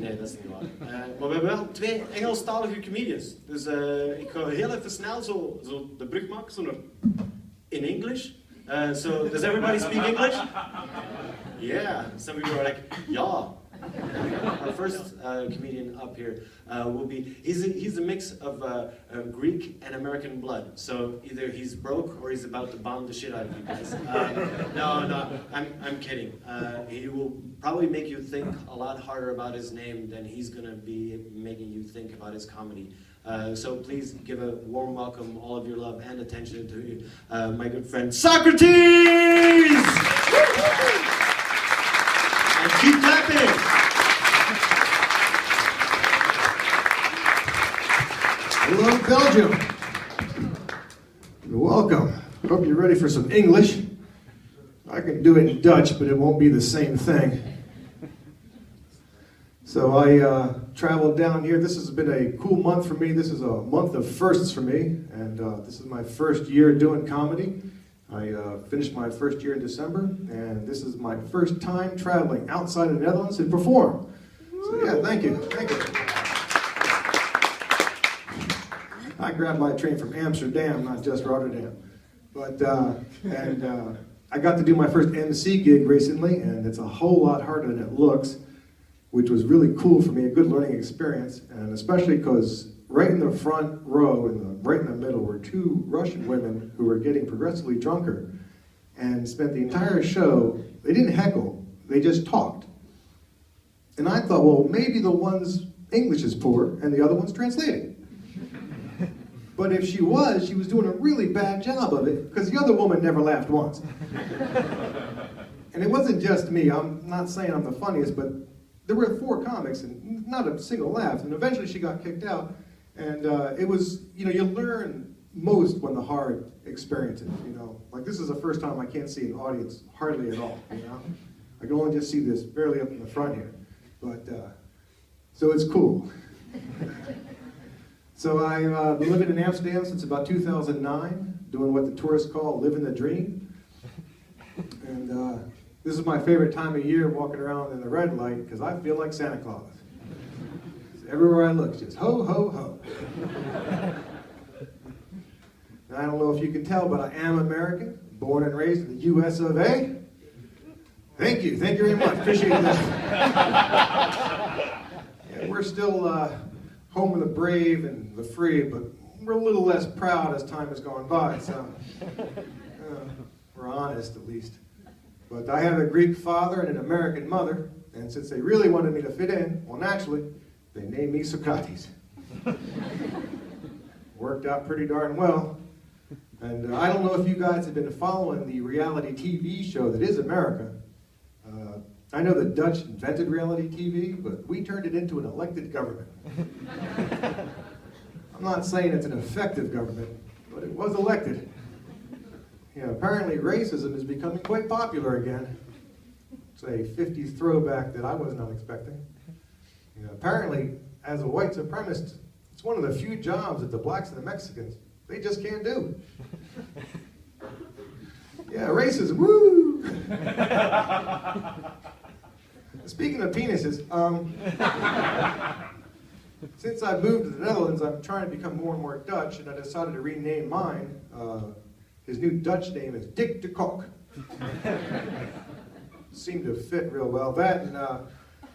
Nee, dat is niet waar. Maar we hebben wel 2 Engelstalige comedians. Dus ik ga heel even snel zo de brug maken, zo naar in English. So, does everybody speak English? Yeah, some people are like, yeah. Our first comedian up here will be, he's a mix of Greek and American blood. So either he's broke or he's about to bomb the shit out of you guys. No, I'm kidding. He will probably make you think a lot harder about his name than he's gonna be making you think about his comedy. So please give a warm welcome, all of your love and attention to my good friend Socrates! And keep clapping! Hello, Belgium. Welcome. Hope you're ready for some English. I can do it in Dutch, but it won't be the same thing. So I traveled down here. This has been a cool month for me. This is a month of firsts for me, and this is my first year doing comedy. I finished my first year in December, and this is my first time traveling outside of the Netherlands to perform. So yeah, thank you. I grabbed my train from Amsterdam, not just Rotterdam. But, I got to do my first MC gig recently, and it's a whole lot harder than it looks, which was really cool for me, a good learning experience, and especially because right in the front row, right in the middle, were 2 Russian women who were getting progressively drunker, and spent the entire show, they didn't heckle, they just talked. And I thought, well, maybe the one's English is poor, and the other one's translating. But if she was doing a really bad job of it, because the other woman never laughed once. And it wasn't just me, I'm not saying I'm the funniest, but there were 4 comics and not a single laugh, and eventually she got kicked out. And it was, you learn most when the hard experiences, Like this is the first time I can't see an audience hardly at all, I can only just see this barely up in the front here. But, so it's cool. So I've been living in Amsterdam since about 2009, doing what the tourists call living the dream. And this is my favorite time of year, walking around in the red light, because I feel like Santa Claus. Everywhere I look, it's just ho, ho, ho. And I don't know if you can tell, but I am American, born and raised in the US of A. Thank you very much, appreciate that. Yeah, we're still home of the brave and the free, but we're a little less proud as time has gone by, so we're honest at least. But I have a Greek father and an American mother, and since they really wanted me to fit in, well, naturally, they named me Socrates. Worked out pretty darn well. And I don't know if you guys have been following the reality TV show that is America. I know the Dutch invented reality TV, but we turned it into an elected government. I'm not saying it's an effective government, but it was elected. Apparently racism is becoming quite popular again. It's a 50s throwback that I was not expecting. Apparently, as a white supremacist, it's one of the few jobs that the blacks and the Mexicans, they just can't do. Yeah, racism, woo! Speaking of penises, since I moved to the Netherlands, I'm trying to become more and more Dutch, and I decided to rename mine. His new Dutch name is Dick de Kok. Seemed to fit real well. That and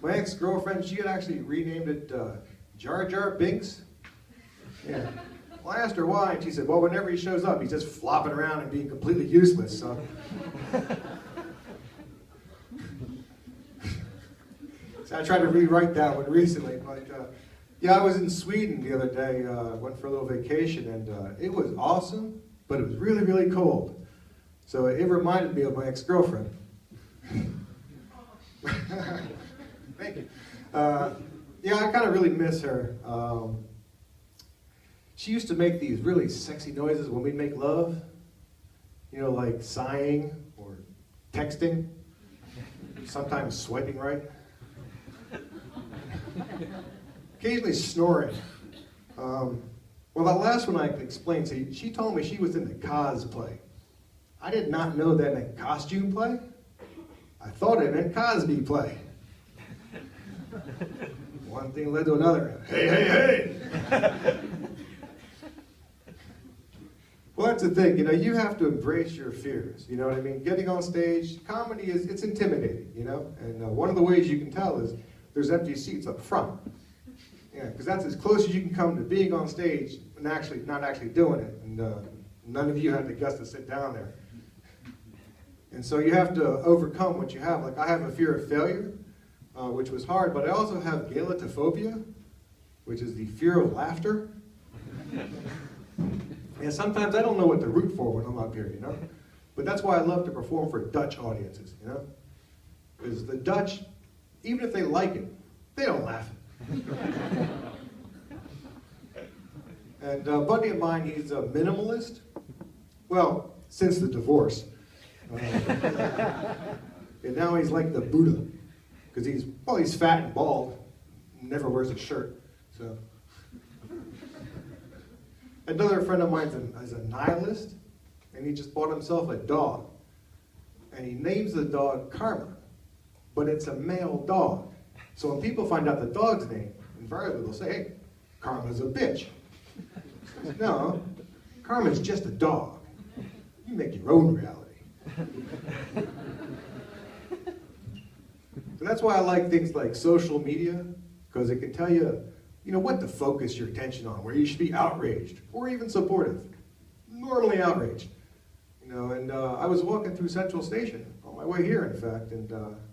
my ex-girlfriend, she had actually renamed it Jar Jar Binks. Yeah. Well, I asked her why, and she said, well, whenever he shows up, he's just flopping around and being completely useless, so. So I tried to rewrite that one recently, but yeah, I was in Sweden the other day, went for a little vacation, and it was awesome, but it was really, really cold. So it reminded me of my ex-girlfriend. Thank you. Yeah, I kind of really miss her. She used to make these really sexy noises when we'd make love. Like sighing or texting, sometimes swiping right. Occasionally snoring. Well, that last one I explained, so she told me she was into cosplay. I did not know that meant costume play. I thought it meant Cosby play. one thing led to another. Hey, hey, hey! Well, that's the thing, you know, you have to embrace your fears, you know what I mean? Getting on stage, comedy it's intimidating, you know? And one of the ways you can tell is there's empty seats up front. Yeah, because that's as close as you can come to being on stage and actually not actually doing it. And none of you have the guts to sit down there. And so you have to overcome what you have. Like I have a fear of failure, which was hard, but I also have galatophobia, which is the fear of laughter. And sometimes I don't know what to root for when I'm up here, you know? But that's why I love to perform for Dutch audiences, you know? Because the Dutch, even if they like it, they don't laugh. And a buddy of mine, he's a minimalist. Well, since the divorce. And now he's like the Buddha. Because he's fat and bald, never wears a shirt, so. Another friend of mine is a nihilist, and he just bought himself a dog. And he names the dog Karma, but it's a male dog. So when people find out the dog's name, invariably they'll say, hey, Karma's a bitch. Says, no, Karma's just a dog. You make your own reality. So that's why I like things like social media, because it can tell you, you know, what to focus your attention on, where you should be outraged, or even supportive. Normally outraged. You know, and I was walking through Central Station, on my way here, in fact, and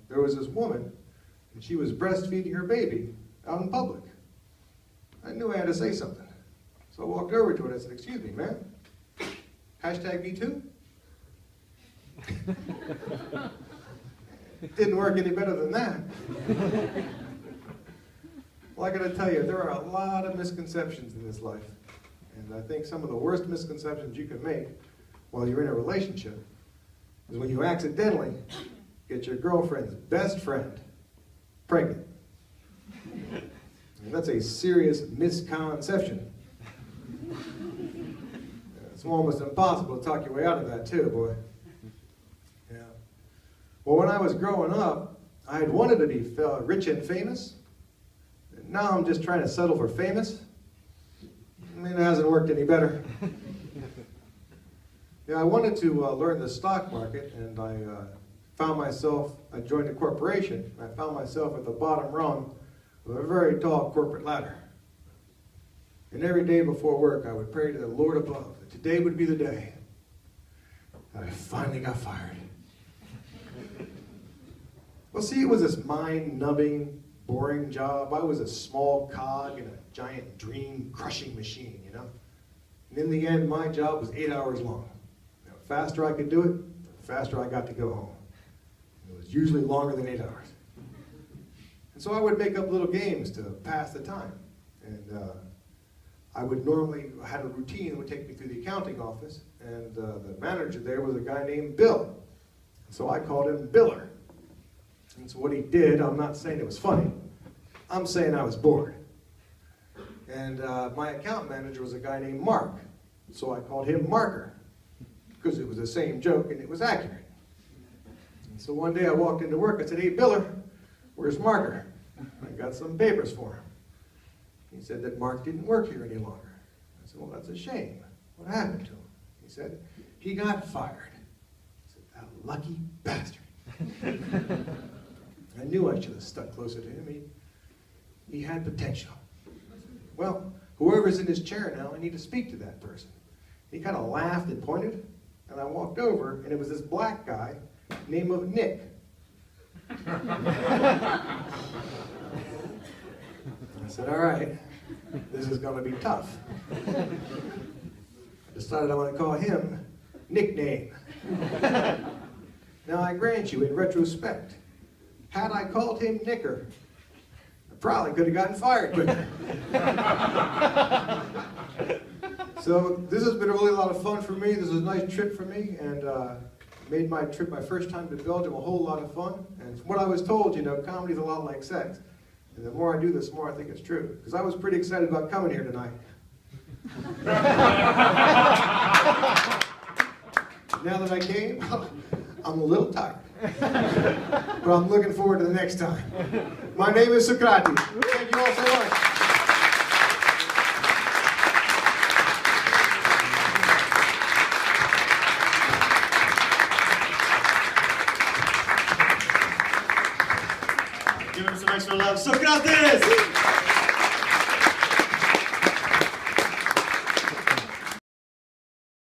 there was this woman, and she was breastfeeding her baby out in public. I knew I had to say something. So I walked over to her and I said, excuse me, ma'am, hashtag me too? It didn't work any better than that. Well, I gotta tell you, there are a lot of misconceptions in this life. And I think some of the worst misconceptions you can make while you're in a relationship is when you accidentally get your girlfriend's best friend pregnant. And that's a serious misconception. It's almost impossible to talk your way out of that too, boy. Yeah. Well, when I was growing up, I had wanted to be rich and famous. Now I'm just trying to settle for famous. I mean, it hasn't worked any better. Yeah, I wanted to learn the stock market, and I joined a corporation, and I found myself at the bottom rung of a very tall corporate ladder. And every day before work, I would pray to the Lord above that today would be the day that I finally got fired. Well, see, it was this mind-numbing, boring job. I was a small cog in a giant dream-crushing machine, you know? And in the end, my job was 8 hours long. The faster I could do it, the faster I got to go home. It was usually longer than 8 hours. And so I would make up little games to pass the time. And I had a routine that would take me through the accounting office, and the manager there was a guy named Bill. So I called him Biller. And so what he did, I'm not saying it was funny, I'm saying I was bored. And my account manager was a guy named Mark. So I called him Marker, because it was the same joke and it was accurate. And so one day I walked into work, I said, hey Biller, where's Marker? I got some papers for him. He said that Mark didn't work here any longer. I said, well, that's a shame. What happened to him? He said, he got fired. I said, that lucky bastard. I knew I should have stuck closer to him. He had potential. Well, whoever's in his chair now, I need to speak to that person. He kind of laughed and pointed, and I walked over, and it was this black guy, name of Nick. I said, all right, this is going to be tough. I decided I want to call him Nickname. Now I grant you, in retrospect, had I called him Nicker, I probably could have gotten fired quicker. So this has been really a lot of fun for me. This is a nice trip for me, and made my trip, my first time to Belgium, a whole lot of fun. And from what I was told, you know, comedy's a lot like sex. And the more I do this, the more I think it's true. Because I was pretty excited about coming here tonight. Now that I came, I'm a little tired. But I'm looking forward to the next time. My name is Socrates. Thank you all so much. Give him some extra love. Socrates!